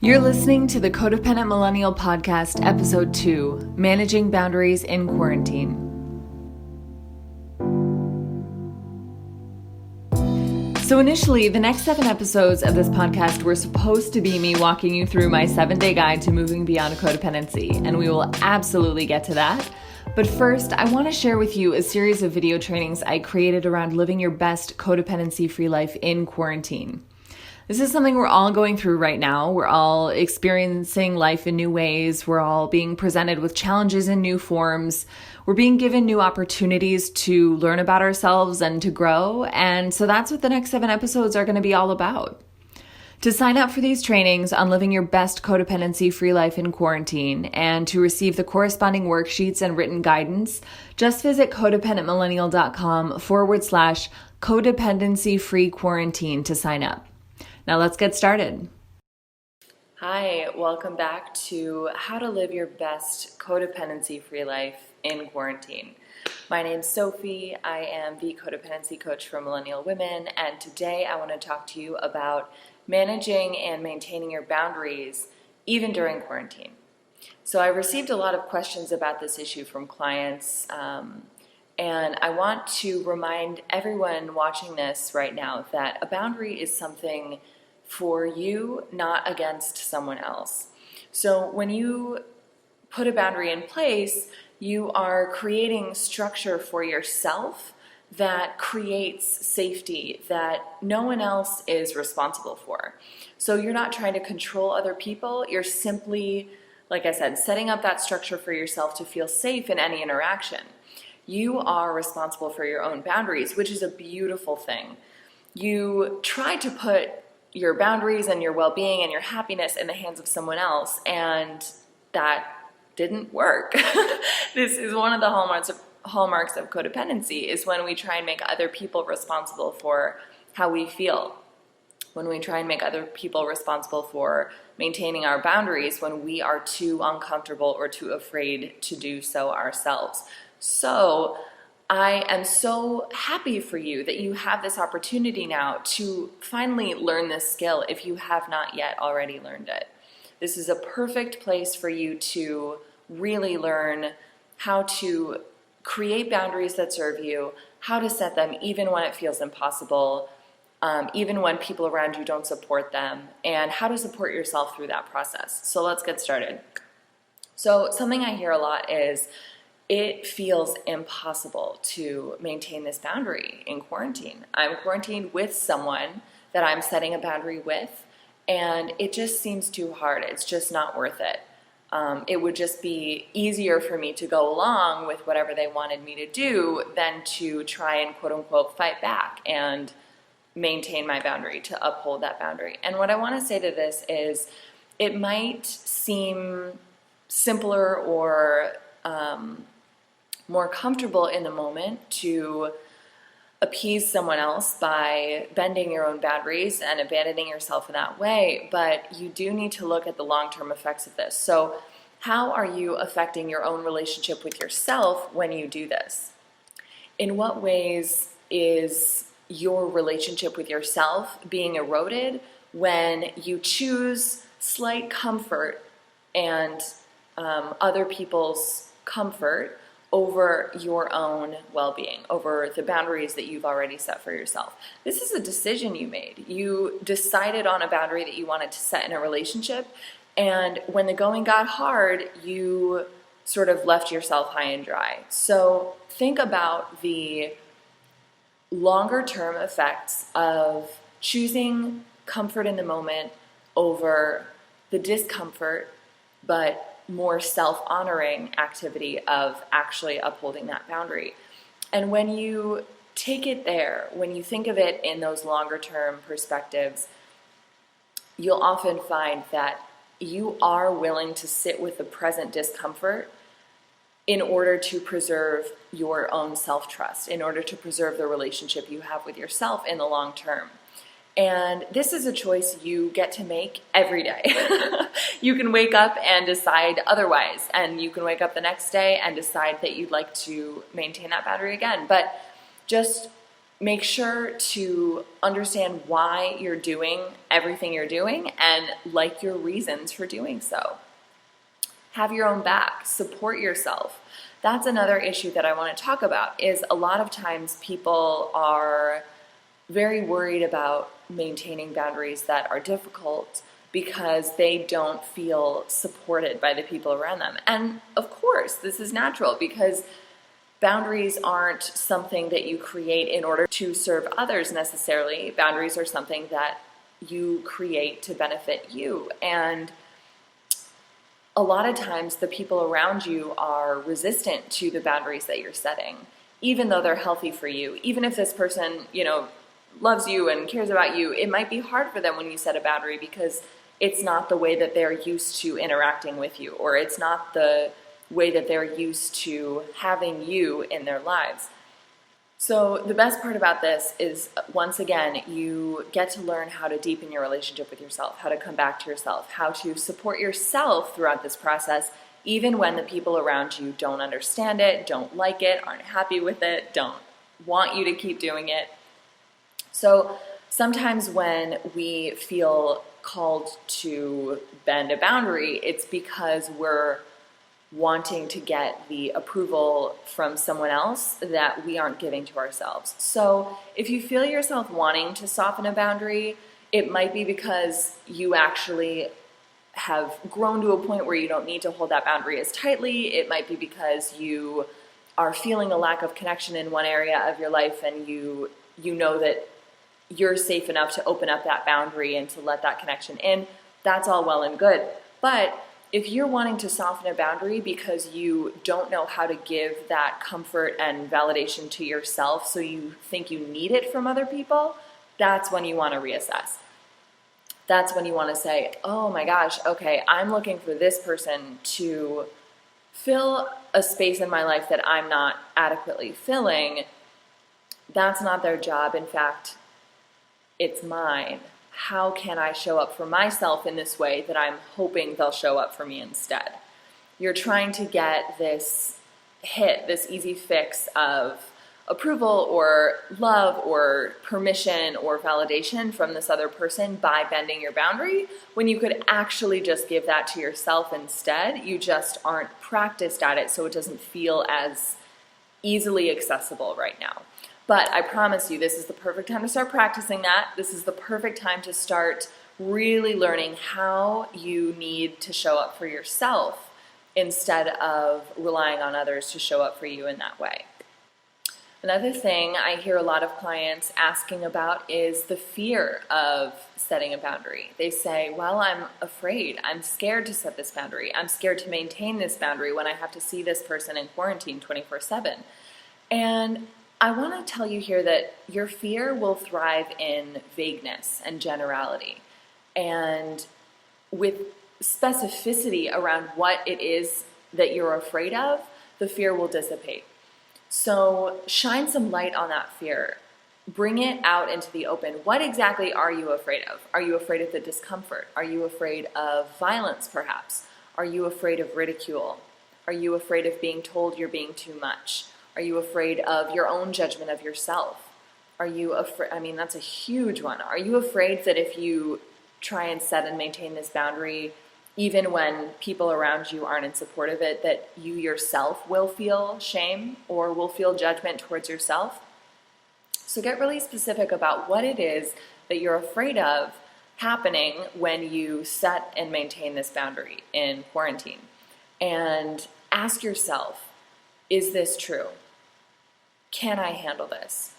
You're listening to the Codependent Millennial Podcast, Episode 2, Managing Boundaries in Quarantine. So initially, the next 7 episodes of this podcast were supposed to be me walking you through my 7-day guide to moving beyond codependency, and we will absolutely get to that. But first, I want to share with you a series of video trainings I created around living your best codependency-free life in quarantine. This is something we're all going through right now. We're all experiencing life in new ways. We're all being presented with challenges in new forms. We're being given new opportunities to learn about ourselves and to grow. And so that's what the next 7 episodes are going to be all about. To sign up for these trainings on living your best codependency-free life in quarantine and to receive the corresponding worksheets and written guidance, just visit codependentmillennial.com/codependency-free quarantine to sign up. Now let's get started. Hi, welcome back to How to Live Your Best Codependency-Free Life in Quarantine. My name's Sophie. I am the codependency coach for millennial women, and today I want to talk to you about managing and maintaining your boundaries even during quarantine. So I received a lot of questions about this issue from clients, and I want to remind everyone watching this right now that a boundary is something for you, not against someone else. So when you put a boundary in place, you are creating structure for yourself that creates safety that no one else is responsible for. So you're not trying to control other people. You're simply, like I said, setting up that structure for yourself to feel safe in any interaction. You are responsible for your own boundaries, which is a beautiful thing. You try to put your boundaries and your well-being and your happiness in the hands of someone else, and that didn't work. This is one of the hallmarks of codependency, is when we try and make other people responsible for how we feel, when we try and make other people responsible for maintaining our boundaries when we are too uncomfortable or too afraid to do so ourselves. So I am so happy for you that you have this opportunity now to finally learn this skill if you have not yet already learned it. This is a perfect place for you to really learn how to create boundaries that serve you, how to set them even when it feels impossible, even when people around you don't support them, and how to support yourself through that process. So let's get started. So something I hear a lot is, it feels impossible to maintain this boundary in quarantine. I'm quarantined with someone that I'm setting a boundary with, and it just seems too hard. It's just not worth it. It would just be easier for me to go along with whatever they wanted me to do than to try and quote unquote fight back and maintain my boundary, to uphold that boundary. And what I want to say to this is, it might seem simpler or more comfortable in the moment to appease someone else by bending your own boundaries and abandoning yourself in that way, but you do need to look at the long-term effects of this. So how are you affecting your own relationship with yourself when you do this? In what ways is your relationship with yourself being eroded when you choose slight comfort and other people's comfort over your own well-being, over the boundaries that you've already set for yourself? This is a decision you made. You decided on a boundary that you wanted to set in a relationship, and when the going got hard, you sort of left yourself high and dry. So think about the longer-term effects of choosing comfort in the moment over the discomfort, but more self-honoring activity of actually upholding that boundary. And when you take it there, when you think of it in those longer-term perspectives, you'll often find that you are willing to sit with the present discomfort in order to preserve your own self-trust, in order to preserve the relationship you have with yourself in the long term. And this is a choice you get to make every day. You can wake up and decide otherwise, and you can wake up the next day and decide that you'd like to maintain that boundary again. But just make sure to understand why you're doing everything you're doing and like your reasons for doing so. Have your own back, support yourself. That's another issue that I want to talk about, is a lot of times people are very worried about maintaining boundaries that are difficult because they don't feel supported by the people around them. And of course, this is natural because boundaries aren't something that you create in order to serve others necessarily. Boundaries are something that you create to benefit you. And a lot of times the people around you are resistant to the boundaries that you're setting, even though they're healthy for you. Even if this person, loves you and cares about you, it might be hard for them when you set a boundary because it's not the way that they're used to interacting with you, or it's not the way that they're used to having you in their lives. So the best part about this is, once again, you get to learn how to deepen your relationship with yourself, how to come back to yourself, how to support yourself throughout this process, even when the people around you don't understand it, don't like it, aren't happy with it, don't want you to keep doing it. So sometimes when we feel called to bend a boundary, it's because we're wanting to get the approval from someone else that we aren't giving to ourselves. So if you feel yourself wanting to soften a boundary, it might be because you actually have grown to a point where you don't need to hold that boundary as tightly. It might be because you are feeling a lack of connection in one area of your life and you know that you're safe enough to open up that boundary and to let that connection in. That's all well and good. But if you're wanting to soften a boundary because you don't know how to give that comfort and validation to yourself, so you think you need it from other people, that's when you want to reassess. That's when you want to say, oh my gosh, okay, I'm looking for this person to fill a space in my life that I'm not adequately filling. That's not their job. In fact, it's mine. How can I show up for myself in this way that I'm hoping they'll show up for me instead? You're trying to get this hit, this easy fix of approval or love or permission or validation from this other person by bending your boundary, when you could actually just give that to yourself instead. You just aren't practiced at it, so it doesn't feel as easily accessible right now. But I promise you, this is the perfect time to start practicing that. This is the perfect time to start really learning how you need to show up for yourself instead of relying on others to show up for you in that way. Another thing I hear a lot of clients asking about is the fear of setting a boundary. They say, well, I'm afraid. I'm scared to set this boundary. I'm scared to maintain this boundary when I have to see this person in quarantine 24/7. And I want to tell you here that your fear will thrive in vagueness and generality. And with specificity around what it is that you're afraid of, the fear will dissipate. So shine some light on that fear. Bring it out into the open. What exactly are you afraid of? Are you afraid of the discomfort? Are you afraid of violence, perhaps? Are you afraid of ridicule? Are you afraid of being told you're being too much? Are you afraid of your own judgment of yourself? Are you afraid? I mean, that's a huge one. Are you afraid that if you try and set and maintain this boundary, even when people around you aren't in support of it, that you yourself will feel shame or will feel judgment towards yourself? So get really specific about what it is that you're afraid of happening when you set and maintain this boundary in quarantine. And ask yourself, is this true? Can I handle this?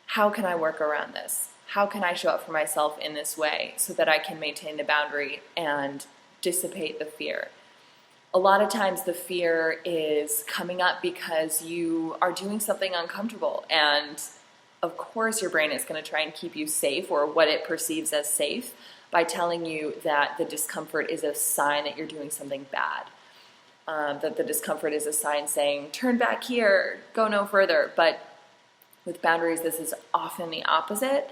How can I work around this? How can I show up for myself in this way so that I can maintain the boundary and dissipate the fear? A lot of times the fear is coming up because you are doing something uncomfortable, and of course your brain is going to try and keep you safe, or what it perceives as safe, by telling you that the discomfort is a sign that you're doing something bad. That the discomfort is a sign saying, turn back here, go no further. But with boundaries, this is often the opposite.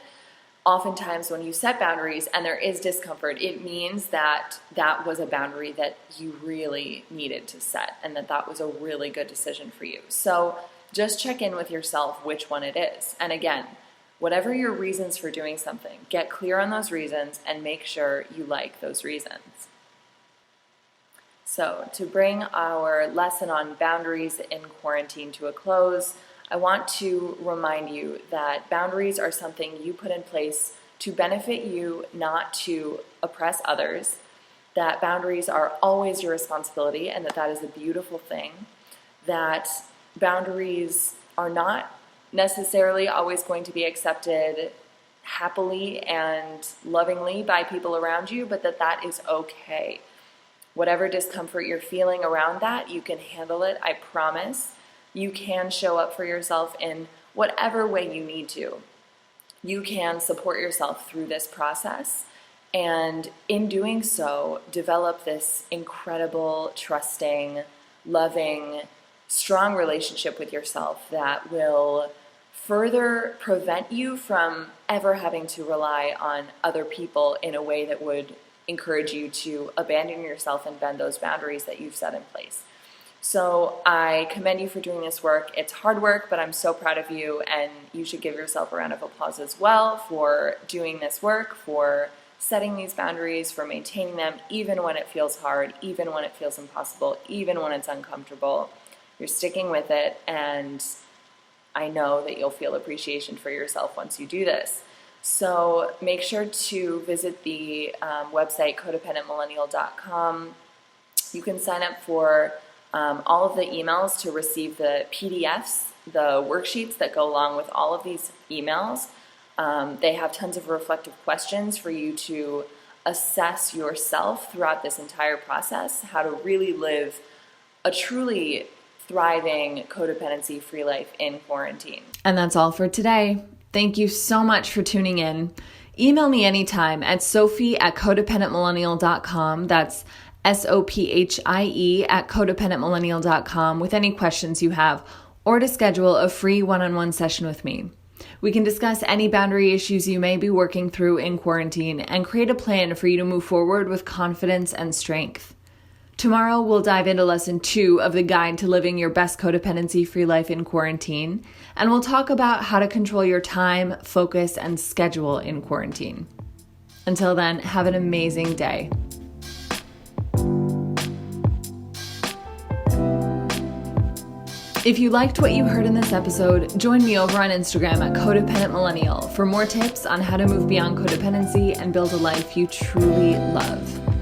Oftentimes when you set boundaries and there is discomfort, it means that that was a boundary that you really needed to set, and that was a really good decision for you. So just check in with yourself which one it is. And again, Whatever your reasons for doing something, get clear on those reasons and make sure you like those reasons. So, to bring our lesson on boundaries in quarantine to a close, I want to remind you that boundaries are something you put in place to benefit you, not to oppress others, that boundaries are always your responsibility and that is a beautiful thing, that boundaries are not necessarily always going to be accepted happily and lovingly by people around you, but that is okay. Whatever discomfort you're feeling around that, you can handle it, I promise. You can show up for yourself in whatever way you need to. You can support yourself through this process, and in doing so, develop this incredible, trusting, loving, strong relationship with yourself that will further prevent you from ever having to rely on other people in a way that would encourage you to abandon yourself and bend those boundaries that you've set in place. So I commend you for doing this work. It's hard work, but I'm so proud of you, and you should give yourself a round of applause as well for doing this work, for setting these boundaries, for maintaining them even when it feels hard, even when it feels impossible, even when it's uncomfortable. You're sticking with it, and I know that you'll feel appreciation for yourself once you do this. So make sure to visit the website codependentmillennial.com. You can sign up for all of the emails to receive the PDFs, the worksheets that go along with all of these emails. They have tons of reflective questions for you to assess yourself throughout this entire process, how to really live a truly thriving codependency-free life in quarantine. And that's all for today. Thank you so much for tuning in. Email me anytime at sophie@codependentmillennial.com. That's SOPHIE@codependentmillennial.com with any questions you have, or to schedule a free one-on-one session with me. We can discuss any boundary issues you may be working through in quarantine and create a plan for you to move forward with confidence and strength. Tomorrow, we'll dive into lesson 2 of the guide to living your best codependency-free life in quarantine, and we'll talk about how to control your time, focus, and schedule in quarantine. Until then, have an amazing day. If you liked what you heard in this episode, join me over on Instagram at Codependent Millennial for more tips on how to move beyond codependency and build a life you truly love.